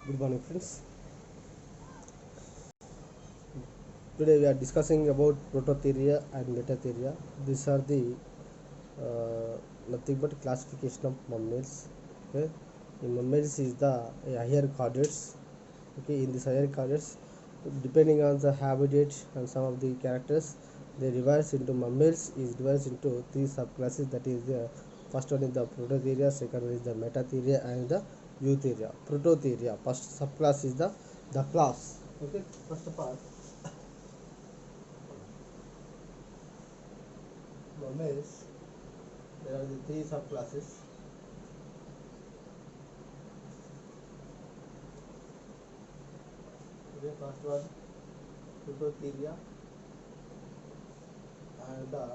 Good morning, friends. Today we are discussing about prototheria and metatheria. These are the nothing but classification of mammals. Okay, in mammals is the higher chordates. Okay, in this higher chordates, depending on the habitat and some of the characters, they divide into mammals is divided into three subclasses. That is the first one is the prototheria, second one is the metatheria, and the eutheria. Prototheria. First subclass is the class. Okay, first of all. Mammals, there are the three subclasses. Okay, first one Prototheria and the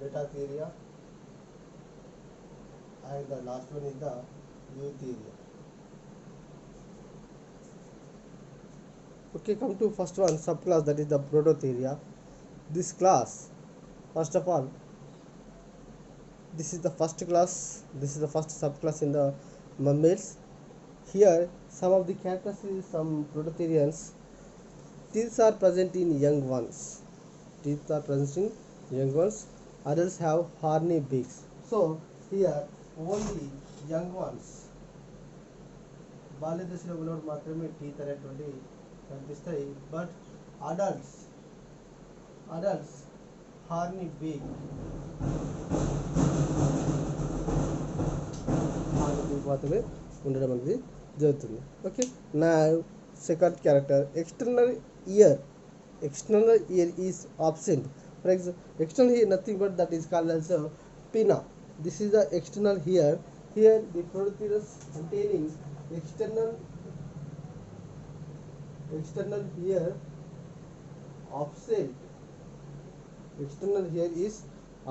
Metatheria, and the last one is the Eutheria. Okay, come to first one subclass, that is the Prototheria. This class, first of all, this is the first class. This is the first subclass in the mammals. Here, some of the characteristics, some Prototherians. Teeth are present in young ones. Teeth are present in young ones. Adults have horny beaks. So here only young ones. బాల్య దశలో ఉన్నప్పుడు మాత్రమే teeth అనేటువంటి కనిపిస్తాయి. But adults horny బీక్ మాత్రమే ఉండడం అనేది జరుగుతుంది. ఓకే, నా second character external ear is absent. For example, external ear nothing but that is called as a pinna. This is the external ear. Here the prototherians containing external ear absent. External ear is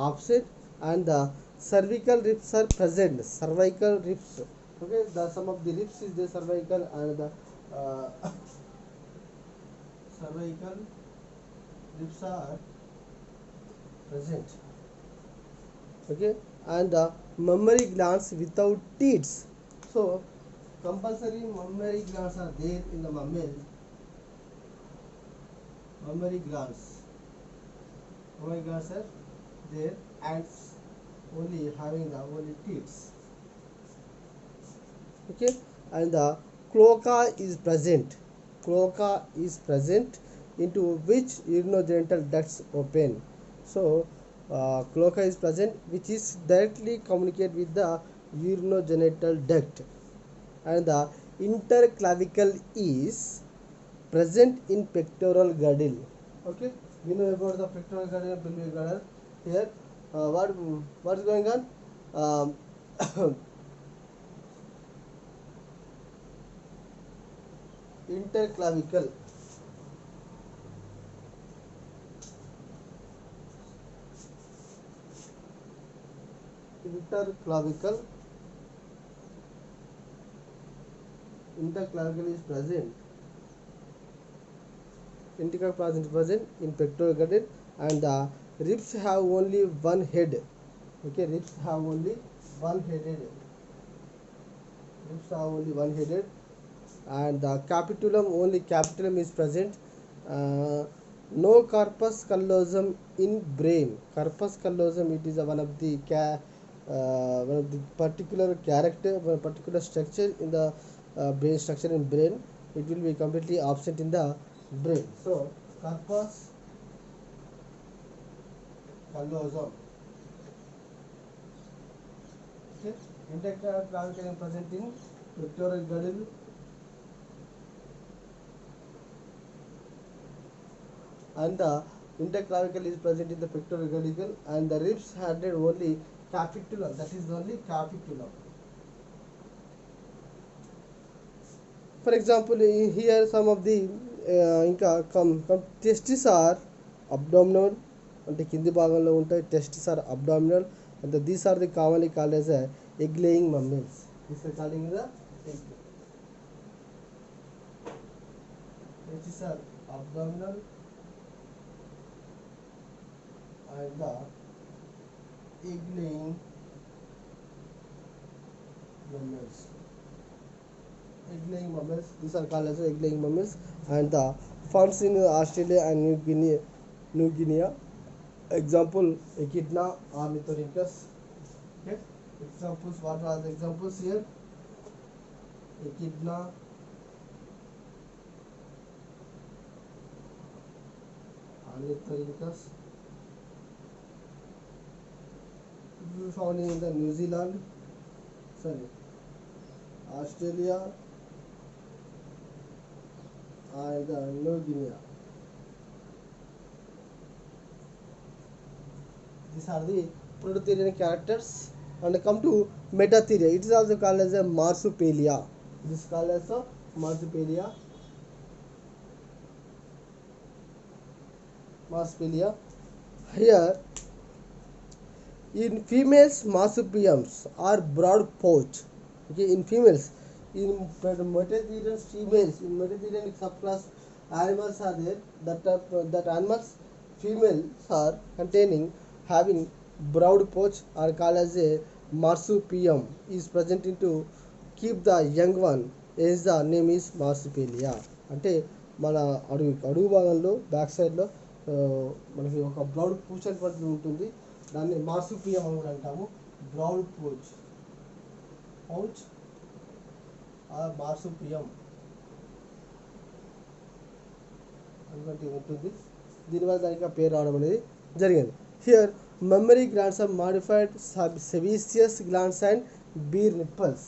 absent and the cervical ribs are present. Cervical ribs. Okay, the some of the ribs is the cervical and the cervical ribs are present. Okay, and the mammary glands without teats. So compulsory mammary glands are there in the mammal. Mammary glands are there and only having the only teats. Okay, and the cloaca is present. Into which urinogenital ducts open. So cloaca is present, which is directly communicate with the urinogenital duct, and the interclavicle is present in pectoral girdle. Okay, we know about the pectoral girdle, pelvic girdle. Here, what is going on? Interclavicle. Interclavicle is present. Interclavicle is present in pectoral girdle, and the ribs have only one head. Okay, ribs have only one-headed. And the capitulum is present. No corpus callosum in brain. Corpus callosum, it is one of the particular character, one particular structure in the brain structure in brain. It will be completely absent in the brain. So corpus callosum. Okay, interclavicle is present in pectoral girdle. And the interclavicle is present in the pectoral girdle, and the ribs had only capitulum. That is only capitulum. For example, here some of the testes are abdominal, అంటే కింది భాగంలో ఉంటాయి. Testes are abdominal, and these are the commonly called as egg laying mammals. These are calling the egg. Testes are abdominal and the egg laying mammals. egg-laying mammals. These are called as egg-laying mammals, and the found in Australia and New Guinea. New Guinea. Example: Echidna, Ornithorhynchus. Okay. Examples. What are the examples here? Echidna, Ornithorhynchus. It is found in the New Zealand, sorry, Australia, and New Guinea. These are the prototherian characters. And come to Metatheria. It is also called as a Marsupialia. This is called as a Marsupialia. Marsupialia. Here, in females, marsupiums are broad pouch. Okay, in females, in Metatherian females, in Metatherian subclass animals are there. That animals females are containing having broad pouch are called as a marsupium is present into keep the young one as the name is marsupialia. అంటే మన అడుగు భాగంలో back సైడ్లో మనకి ఒక broad పూచ్ అనేటువంటిది ఉంటుంది. దాన్ని మార్సుపియం అని కూడా అంటాము. బ్రౌడ్ పూచ్ పౌచ్ మార్సుపియం అటువంటి ఉంటుంది. దీనివల్ల దానికి పేరు రావడం అనేది జరిగింది. Here, mammary glands are modified sebaceous glands and bear nipples.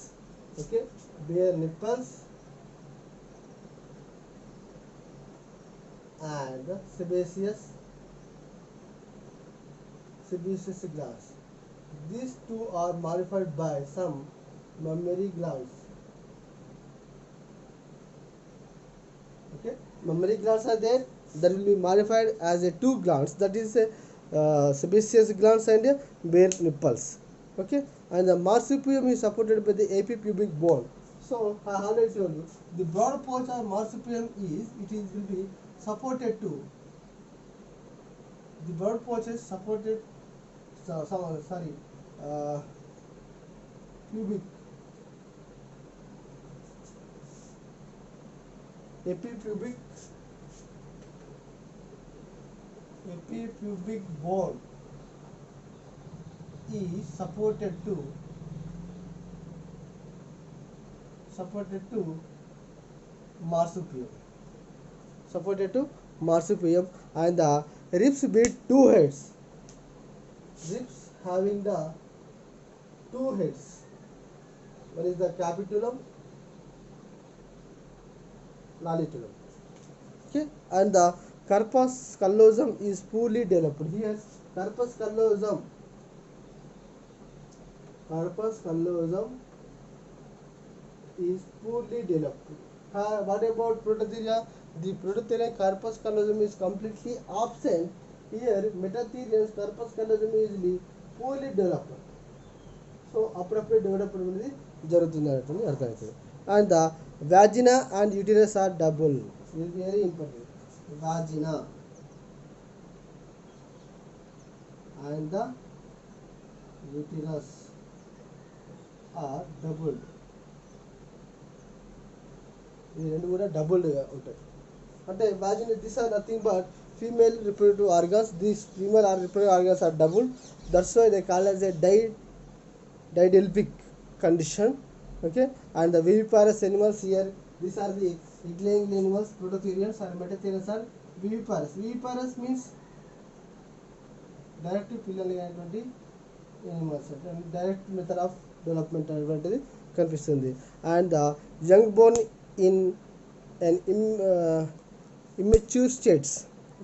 Okay, bear nipples and sebaceous glands. These two are modified by some mammary glands. Okay, mammary glands are there that will be modified as a two glands, that is a sebaceous glands and bear nipples. Okay, and the marsupium is supported by the apipubic bone. So I already told you the broad pouch of marsupium will be supported to the broad pouch is supported pubic apipubic bone is supported to marsupium, and the ribs with two heads. Ribs having the two heads. One is the capitulum, lalitulum. Okay, and the corpus callosum is poorly developed. Here, corpus callosum is poorly developed. What about prototheria? The prototherian corpus callosum is completely absent. Here, metatherian's corpus callosum is poorly developed. So, appropriate development అనేది జరుగుతుంది అనేటువంటి అర్థమవుతుంది. And the vagina and uterus are double. It is very important. Vagina and the uterus are doubled. ఈ రెండు కూడా డబుల్డ్గా ఉంటాయి. అంటే vagina, these are nothing but female reproductive organs. These female reproductive organs are doubled. That's why they call as a didelpic condition. Okay, and the viviparous animals here, these are the egg-laying animals. Prototherians and metatherians are viviparous. Viviparous means direct పిల్లలు అనేటువంటి animals, and direct method of development అనేటువంటిది కనిపిస్తుంది. And the young born in an immature states,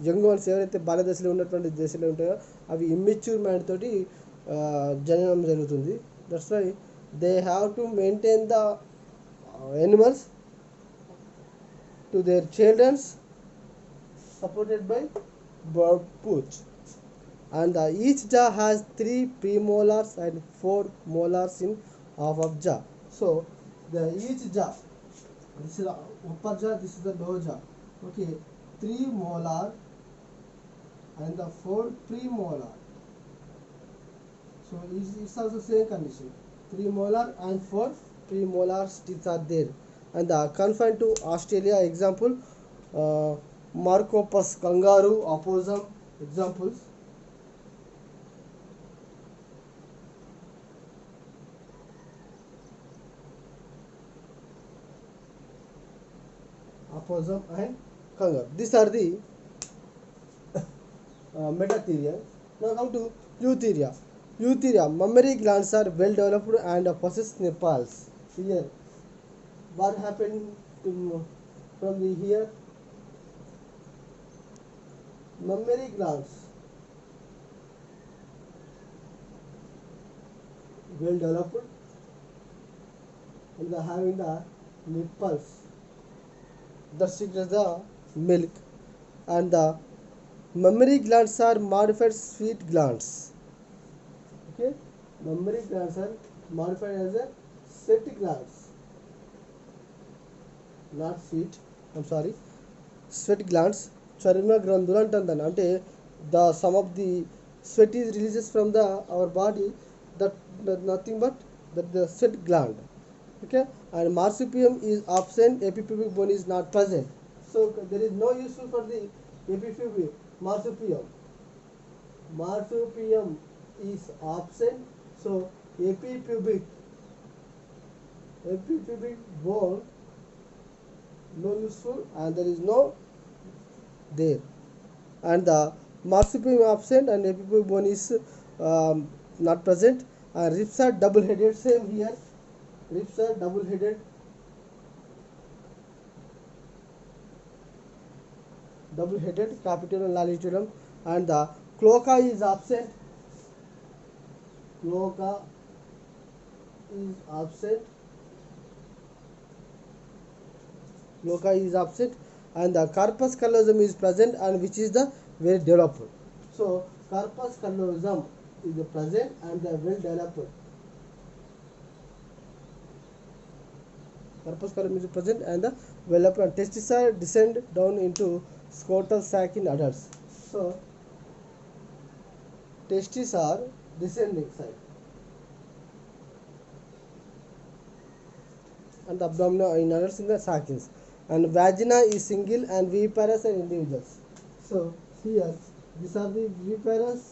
young ones ఎవరైతే బాల్యదశలో ఉన్నటువంటి దశలో ఉంటాయో అవి immature mind తోటి జననం జరుగుతుంది. That's why they have to maintain the animals to their children's supported by bird pooch. And each jaw has 3 premolars and 4 molars in half of jaw. So the each jaw, this is the upper jaw, this is the lower jaw. Okay, 3 molar and the 4 premolar. So it's also same condition. 3 molar and 4 premolar teeth are there. and confined to Australia. Example, Marcopus kangaroo, opossum. Examples. Opossum and kangaroo. These are the metatheria. Now come to eutheria. Eutheria, mammary glands are well developed and possess nipples. Here, what happened to, from the here? Mammary glands well developed and having the nipples that secretes the milk, and the mammary glands are modified sweet glands. Okay, mammary glands are modified as a sweat glands, not sweet. I'm sorry, sweat glands. చర్మ గ్రంథులు అంటాం దాన్ని, అంటే the some of the sweat is releases from the our body, that nothing but that the sweat gland. Okay, and marsupium is absent, epipubic bone is not present, so there is no useful for the epipubic. Marsupium is absent, so epipubic bone no useful, and there is no there, and the marsupium absent and epipubic bone is not present, and ribs are double headed. Same here, ribs are double headed, capitulum, latitudinum, and the cloaca is absent. Cloaca is absent. Cloaca is absent, and the corpus callosum is present, and which is the very developed. So corpus callosum is the present and the well developed. Corpus callosum is present and the well developed, and testes are descend down into scrotal sac in adults. So testes are descending side, and the abdomen in adults in the saccins, and vagina is single and viviparous and individuals. So here these are the viviparous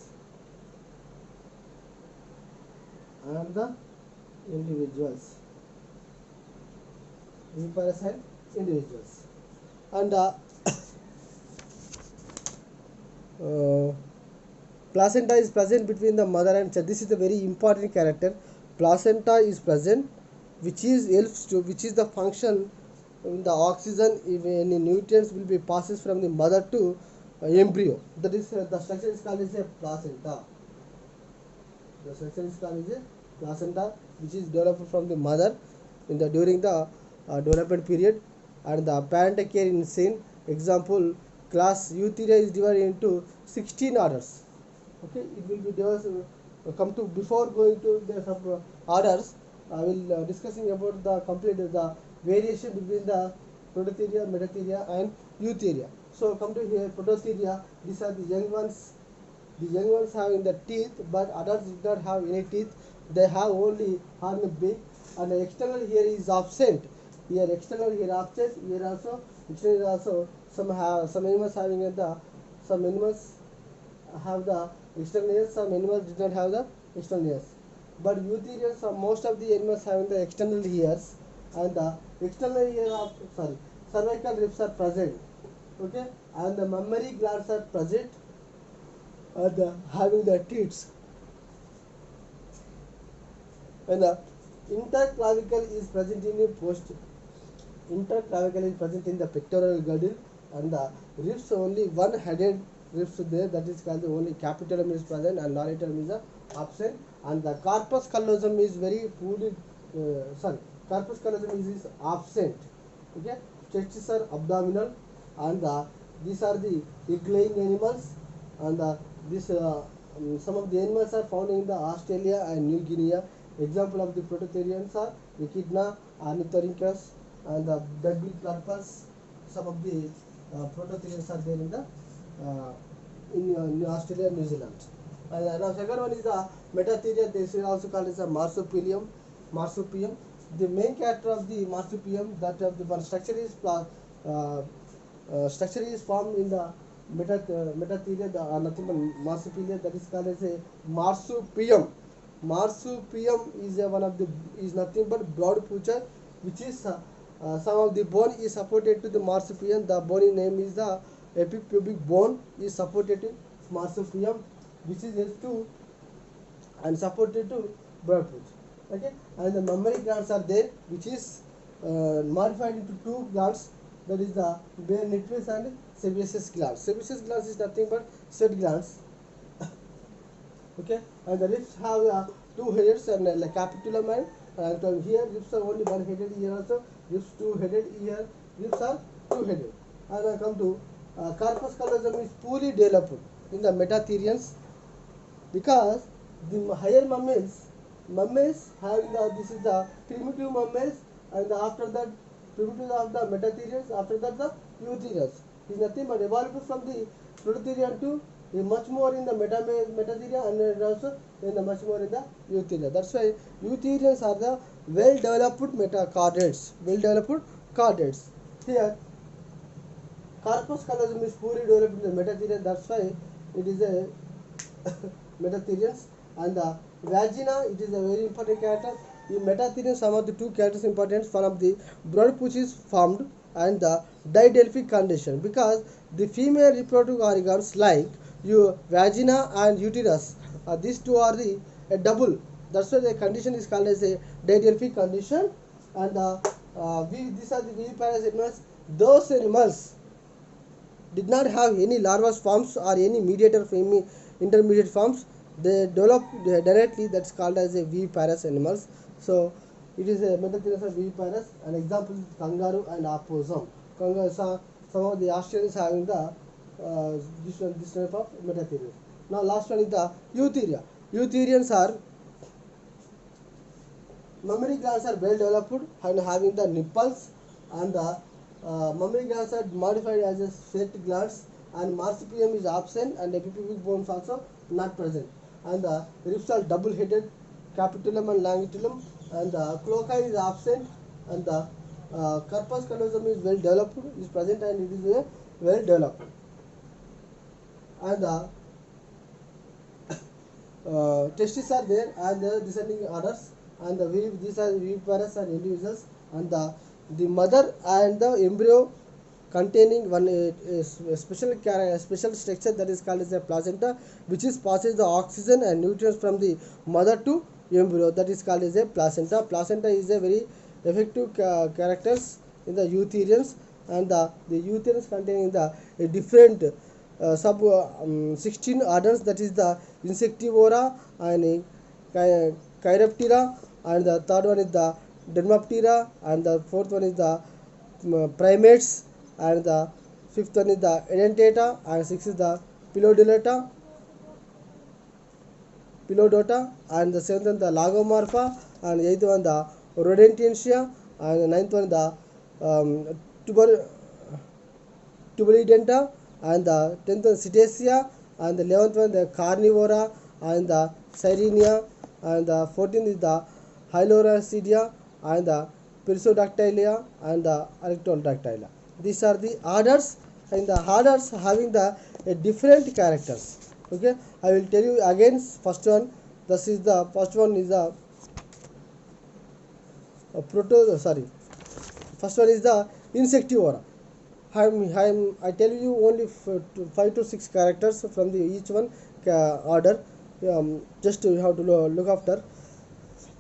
and the individuals. Viviparous and individuals, and placenta is present between the mother and child. This is a very important character. Placenta is present, which is the function in the oxygen, if any nutrients will be passes from the mother to embryo. That is the structure is called as a placenta. The structure is called as a placenta, which is developed from the mother during the development period, and the parental care in same. Example, class eutheria is divided into 16 orders. Okay, it will be divided. Come to before going to the sub orders, I will discussing about the complete the variation between the prototheria, metatheria, and eutheria. So come to here, prototheria. These are the young ones. The young ones having the teeth, but adults did not have any teeth. They have only horn beak, and the external here is absent. Here external here absent. Here also external also some animals having some animals have the external ears. Some animals did not have the external ears. But eutheria, most of the animals having the external ears, and the external ear of cervical ribs are present. Okay, and the mammary glands are present, and having the teeth, and the interclavicle is present in the pectoral girdle, and the ribs only one headed ribs there, that is called the only capitulum is present and latitudinum is absent, and the corpus callosum is very poorly corpus callosum is absent. Okay, testes are abdominal, and these are the egg-laying animals, and this some of the animals are found in the Australia and New Guinea. Example of the prototherians are Echidna, Ornithorhynchus, and the Bedbury platypus. Some of the prototherians are there in the in Australia and New Zealand. Now second one is the metatheria. This is also called as a marsupium. The main character of the marsupium, that of the one structure is structure is formed in the metatheria, the nothing but marsupilia, that is called as a marsupium. Marsupium is one of the is nothing but broad puncture, which is some of the bone is supported to the marsupium. The bony name is the epipubic bone is supported to marsupium, which is S2 and supported to broad puncture. Okay, and the mammary glands are there, which is modified into two glands, that is the bare nitrous and sebaceous glands. Sebaceous glands is nothing but sweat glands. Okay, and the ribs have two heads and like capitulum and here ribs are only one headed, here also ribs two headed, here ribs are two headed. And I come to corpus callosum is fully developed in the metatherians, because the higher mammals having the, this is the primitive mammals, and after that primitive of the metatherians, after that the eutherians is nothing but evolved from the prototherian to much more in the metatheria, and also in the much more in the eutheria. That's why eutherians are the well developed metacardates, well developed cardates. Here corpus callosum is fully developed in the metatherian, that's why it is a metatherians. And the vagina, it is a very important character in metatherians. Some of the two characters important, one of the broad pouch is formed and the didelphic condition, because the female reproductive organs like your vagina and uterus, these two are the a double, that's why the condition is called as a didelphic condition. And these are the viviparous animals. Those animals did not have any larval forms or any mediator intermediate forms, they develop directly, that's called as a viviparous animals. So it is a metatheria of viviparous. An example is kangaroo and opossum. Kangaroo, some of the Australians having the this type of metatheria. Now last one is the eutheria. Eutherians are mammary glands are well developed and having the nipples, and the mammary glands are modified as a sweat glands, and marsupium is absent and epipubic bones also not present, and the ribs are double headed, capitulum and longitudinum, and the cloaca is absent, and the corpus callosum is well developed, is present, and it is well developed. And the testes are there and the descending orders, and these are viviparous and individuals, and the mother and the embryo containing one special structure, that is called as a placenta, which is passes the oxygen and nutrients from the mother to embryo, that is called as a placenta. Placenta is a very effective characters in the eutherians, and the eutherians containing the different sub 16 orders, that is the insectivora and chiroptera, and the third one is the dermaptera, and the fourth one is the primates, and the fifth one is the edentata, and sixth is the pilodota, and the seventh one the lagomorpha, and eighth one the rodentia, and the ninth one the tuber tubulidenta, and the 10th one cetacea, and the 11th one the carnivora, and the sirenia, and the 14th is the Hyloracidia, and the Perissodactylia, and the Arctodactylia. These are the orders, and the orders having the different characters. Okay, I will tell you again. First one, this is the first one is the first one is the insectivora. I tell you only 5 to 6 characters from the each one order. Just you have to look after.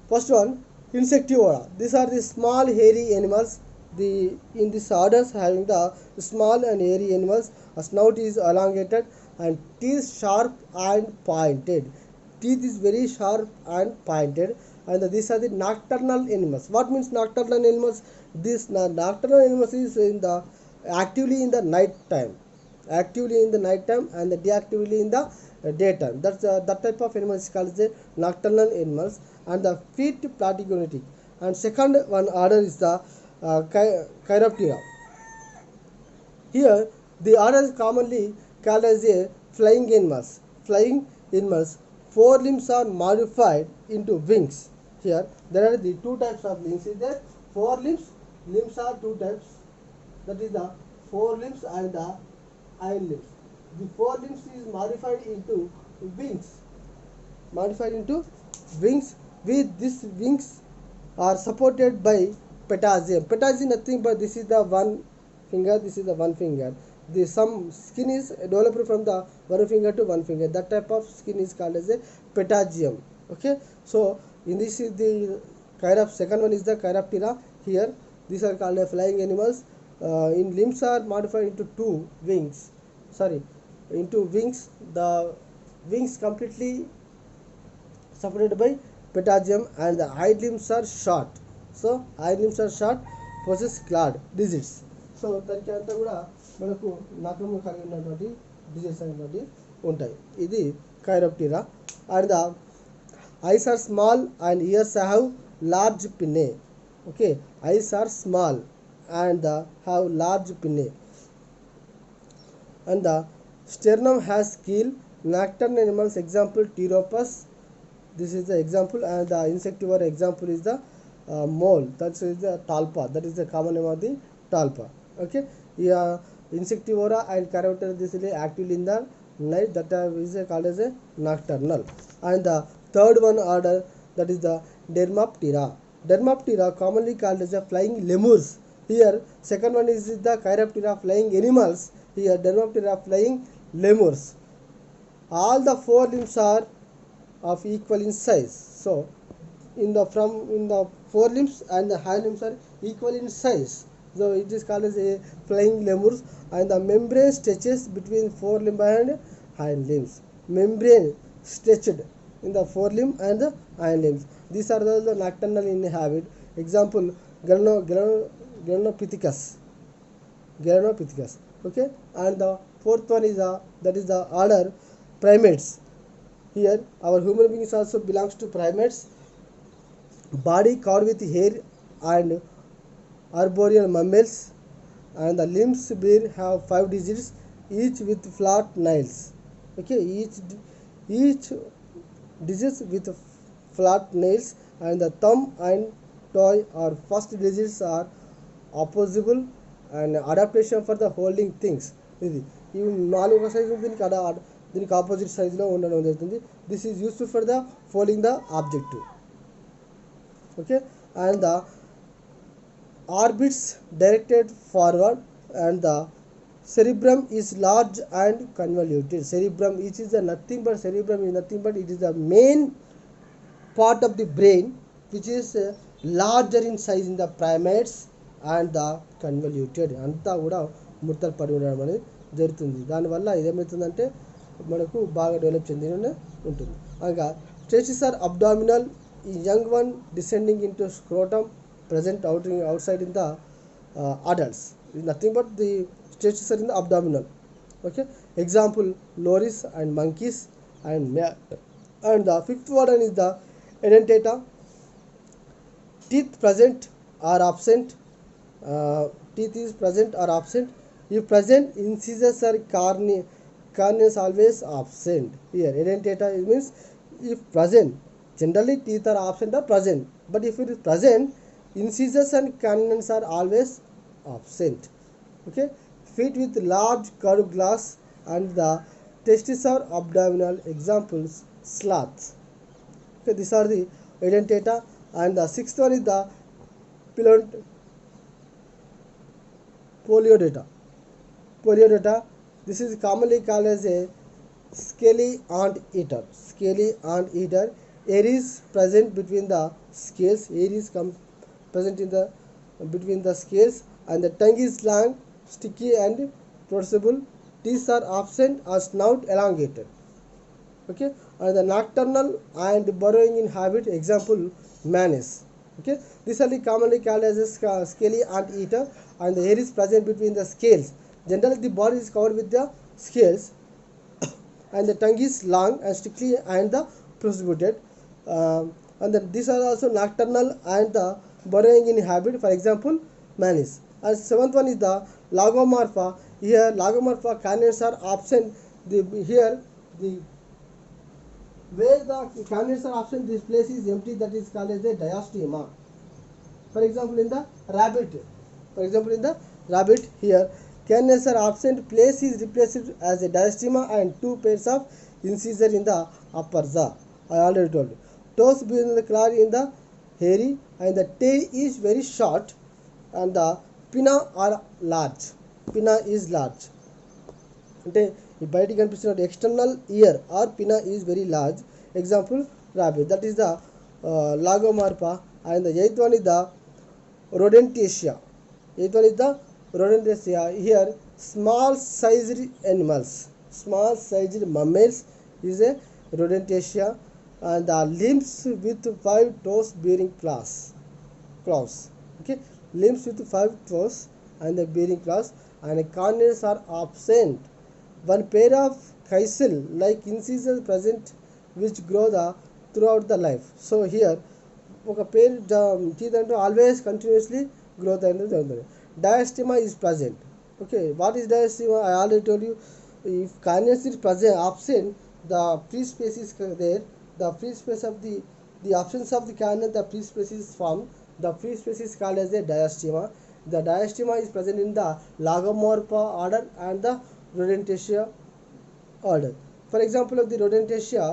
First one, insectivora. These are the small hairy animals. In this orders having the small and hairy animals. A snout is elongated and teeth sharp and pointed. Teeth is very sharp and pointed. And these are the nocturnal animals. What means nocturnal animals? This nocturnal animals is actively in the night time, and deactively in the daytime. That's that type of animals is called the nocturnal animals. And the feet platygonetic. And second one order is the chiroptera. Here the order is commonly called as a flying animals. Forelimbs are modified into wings. Here there are the two types of limbs. Is there four limbs? Limbs are two types. That is the forelimbs and the hindlimbs. The forelimbs is modified into wings. Modified into wings. With these wings are supported by patagium. Patagium nothing but this is the one finger. This is the one finger. The some skin is developed from the one finger to one finger. That type of skin is called as a patagium. Okay. So in this is the second one is the chiroptera. Here these are called flying animals. In limbs are modified into two wings. Sorry, into wings. The wings completely separated by patagium and the hind limbs are short. So hind limbs are short, possess clawed digits. So దానికి అంతా కూడా మనకు నఖము కలిగి ఉన్నటువంటి digits అనేటువంటి ఉంటాయి. ఇది chiroptera. And the eyes are small and ears have large pinnae. Okay, eyes are small and have large pinnae. And the sternum has keel. Nocturnal animals example Pteropus. This is the example, and the insectivore example is the mole. That is the talpa. That is the common name of the talpa. Okay, yeah, insectivora and chiroptera this is active in the night. That is called as a nocturnal. And the third one order, that is the Dermaptera. Dermaptera commonly called as a flying lemurs. Here second one is the Chiroptera flying animals. Here Dermaptera flying lemurs. All the four limbs are of equal in size. So in the four limbs and the hind limbs are equal in size. So it is called as a flying lemurs. And the membrane stretches between forelimb and hind limbs. Membrane stretched in the forelimb and the hind limbs. These are the nocturnal in habit. Example Granopithecus. Okay, and the fourth one is that is the order primates. Here our human beings also belongs to primates. Body covered with hair and arboreal mammals, and the limbs bear have 5 digits, each with flat nails. Okay, each digits with flat nails, and the thumb and toe or first digits are opposable and adaptation for the holding things. ఇది ఈ నాలుగు size దీనికి opposite సైజులో ఉండడం జరుగుతుంది. This is useful for the folding the objective. Okay, and the orbits directed forward, and the cerebrum is large and convoluted. Cerebrum, it is nothing but it is the main part of the brain which is larger in size in the primates and the convoluted. అంతా కూడా ముడతలు పడి ఉండడం అనేది జరుగుతుంది. దానివల్ల ఇదేమవుతుందంటే మనకు బాగా డెవలప్ చెంది ఉంటుంది. అనగా stretches are abdominal, young one descending into scrotum, present outside in the adults. Is nothing but the stretches are in the abdominal. Okay, example loris and monkeys. And the fifth one is the edentata. Teeth present or absent. Teeth is present or absent. If present, incisors are carnes always absent. Here edentata means if present. Generally teeth are absent or present, but if it is present, incisors and canines are always absent. Okay, feet with large curved glass, and the testes are abdominal. Examples sloths. Okay, these are the edentata. And the sixth one is the poliodata. This is commonly called as a scaly anteater. Air is present between the scales. Present in the between the scales, and the tongue is long, sticky and protrusible. Teeth are absent or snout elongated. Okay, and the nocturnal and burrowing in habit. Example mantis. Okay, these are commonly called as a scaly anteater, and the hair is present between the scales. Generally the body is covered with the scales, and the tongue is long and sticky and the protuberant. And these are also nocturnal and the burrowing in habit. For example mantis. And seventh one is the lagomorpha. Here lagomorpha canines are absent. Here the Where the candidates are absent, this place is empty, that is called as a diastema. For example, in the rabbit, here, candidates are absent, place is replaced as a diastema and two pairs of incisor in the upper jaw. I already told you. Toes between the claw in the hairy and the tail is very short and the pinna are large. Pinna is large. అంటే ఈ బయటికి కనిపిస్తున్న external ear or pinna is very large. Example rabbit, that is the lagomorpha, and the eighth one is the rodentaceae. Here small sized animals, small sized mammals is a rodentaceae, and the limbs with 5 toes bearing claws. Okay, limbs with 5 toes and the bearing claws, and corners are absent. One pair of caisel like incisors present which grow throughout the life. So here ఒక పేరు teeth అంటూ always continuously growth అనేది జరుగుతుంది. Diastema is present. Okay, what is diastema? I already told you. If carnage is present, absent, the free space is there. The free space of the absence of the carnage, the free space is formed. The free space is called as a diastema. The diastema is present in the Lagomorpha order and the Rodentaceae order. For example of the Rodentaceae,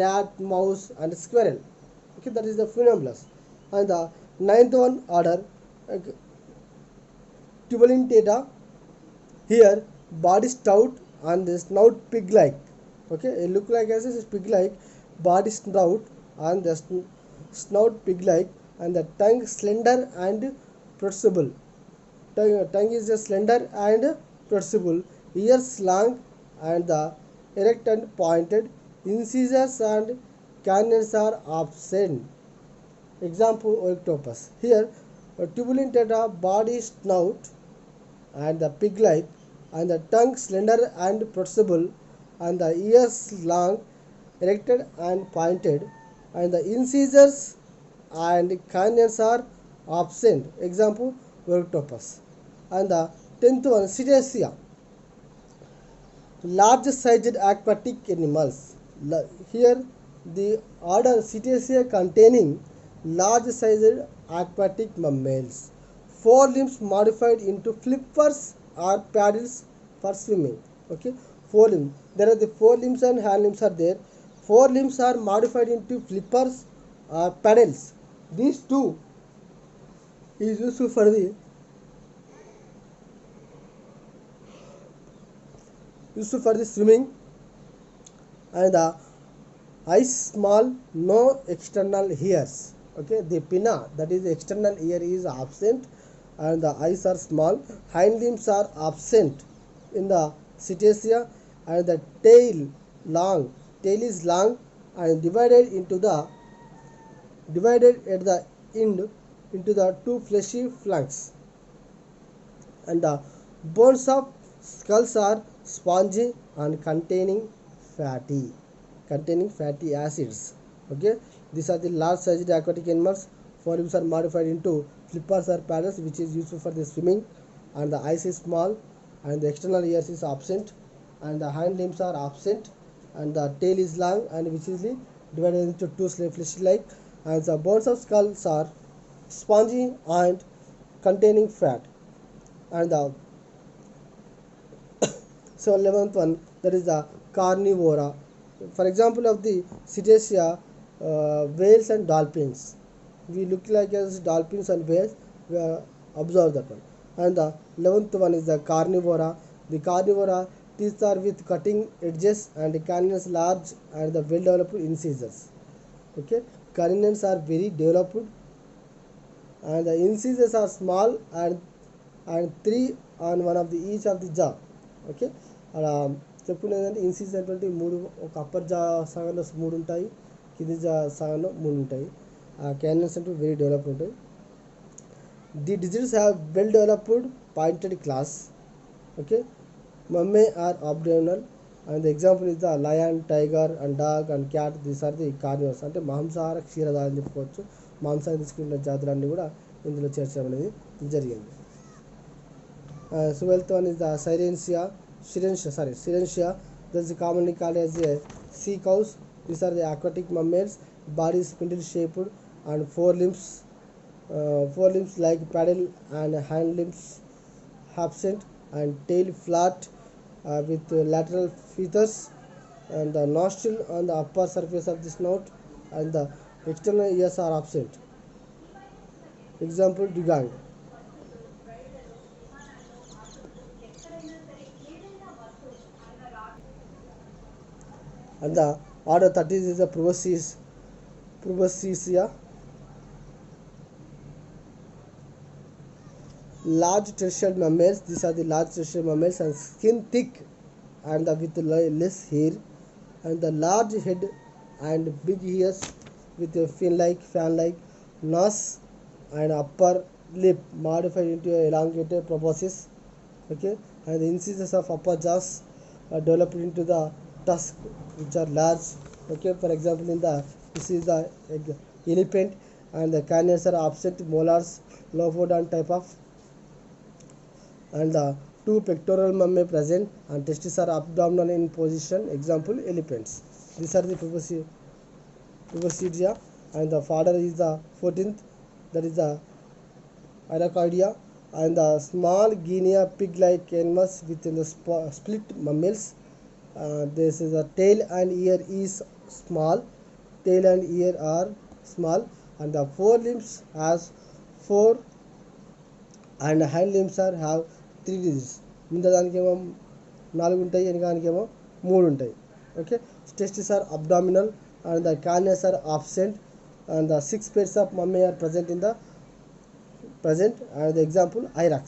rat, mouse and squirrel. Okay, that is the Funambulus. And the ninth one order, Tubulintata. Here body stout and the snout pig-like. Okay, it look like as a pig-like, body snout and the snout pig-like, and the tongue slender and protrusible. Tongue is slender and protrusible. Ears long and the erect and pointed. Incisors and canines are absent. Example, Octopus. Here Tubulintata, body snout and the pig-like, and the tongue slender and protrusible, and the ears long, erected and pointed, and the incisors and canines are absent. Example, Octopus. And the 10th one, Cetacea, large sized aquatic animals. Here the order Cetacea containing large sized aquatic mammals. 4 limbs modified into flippers or paddles for swimming. Okay, 4 limbs. There are the 4 limbs and hand limbs are there. 4 limbs are modified into flippers or paddles. These two is useful for the swimming. And the eyes small, no external ears. Okay, the pinna, that is the external ear, is absent, and the eyes are small. Hind limbs are absent in the Cetacea, and the tail is long and divided at the end into the 2 fleshy flanks. And the bones of skulls are spongy and containing fatty acids. Okay, these are the large sized aquatic animals. 4 limbs are modified into flippers or paddles, which is useful for the swimming, and the eyes is small and the external ears is absent, and the hind limbs are absent, and the tail is long and which is divided into 2 fleshy like, and the bones of skulls are spongy and containing fat. And the 11th one, that is the carnivora. For example of the Cetacea, whales and dolphins. We look like as dolphins and whales. We observe that one. And the 11th one is the carnivora. The carnivora teeth are with cutting edges and the canines large and the well developed incisors. Okay, canines are very developed and the incisors are small and 3 on one of the each of the jaw. Okay, చెప్పుకునేది ఏంటంటే ఇన్సిజర్ అంటే 3, ఒక upper జా సగంలో 3 ఉంటాయి, కింది జా సగంలో 3 ఉంటాయి. క్యానిన్స్ అంటే వెరీ డెవలప్డ్ ఉంటాయి. The digits have well developed pointed claws. Okay, mammae are abdominal, and the example is the lion, tiger and dog and cat. These are the carnivores, అంటే మాంసాహార క్షీరదాలు అని చెప్పుకోవచ్చు. మాంసాన్ని తీసుకున్న జాతులన్నీ కూడా ఇందులో చేర్చడం అనేది జరిగింది. So 12th one is the Syrentia. That is commonly called as sea cows. These are the aquatic mammals. Body is spindle shaped and four limbs like paddle and hind limbs absent and tail flat with lateral feathers and the nostril on the upper surface of the snout and the external ears are absent. Example dugong. And the order 30 is the Proboscis. Large terrestrial mammals. These are the large terrestrial mammals and skin thick and with less hair and the large head and big ears with a fan-like nose and upper lip modified into a elongated proboscis. Okay, and the incisors of upper jaws are developed into the tusk, which are large. Okay, for example, this is the elephant, and the canines are absent molars, lophodon type of, and the two pectoral mammae present, and testes are abdominal in position. Example, elephants. These are the Proboscidea, and the father is the 14th, that is the Arachoidea, and the small Guinea pig-like animals within the split mammals. This is a tail and ear is small. Tail and ear are small, and the forelimbs has 4 and hind limbs are have 3 digits. ముందు దానికేమో 4 ఉంటాయి, వెనకానికేమో 3 ఉంటాయి. Okay, testes are abdominal and the canines are absent and the 6 pairs of mammae are present in the and the example Hyrax,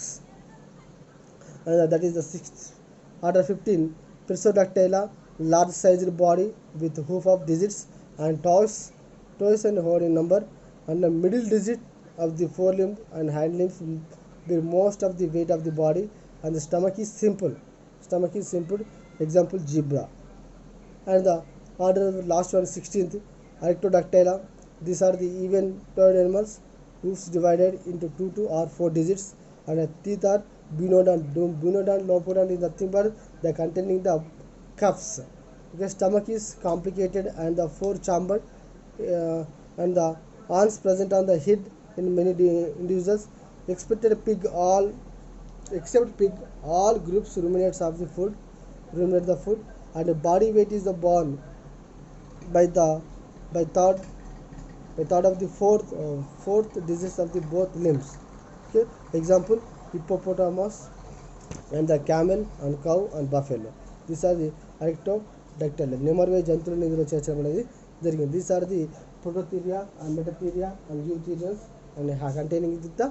and that is the 6th. Order 15 Perissodactyla, large sized body with hoof of digits and toes and horn in number, and the middle digit of the forelimb and hind limbs bear most of the weight of the body, and the stomach is simple. Example zebra. And the order last one 16th Arctodactyla. These are the even toed animals, hoofs divided into 2 or 4 digits, and the teeth are bunodont. Lophodont is nothing but they containing the cuffs. The stomach is complicated and the 4-chambered, and the horns present on the head in many individuals. Except pig, all groups ruminate the food, and the body weight is borne by third of the fourth digits of the both limbs. Okay, example hippopotamus and the camel and cow and buffalo. These are the Arctodactyl. నెంబర్వై జంతువులను ఇందులో చేర్చడం అనేది జరిగింది. These are the Prototheria and Metatheria and Eutherians and containing the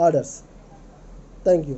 orders. Thank you.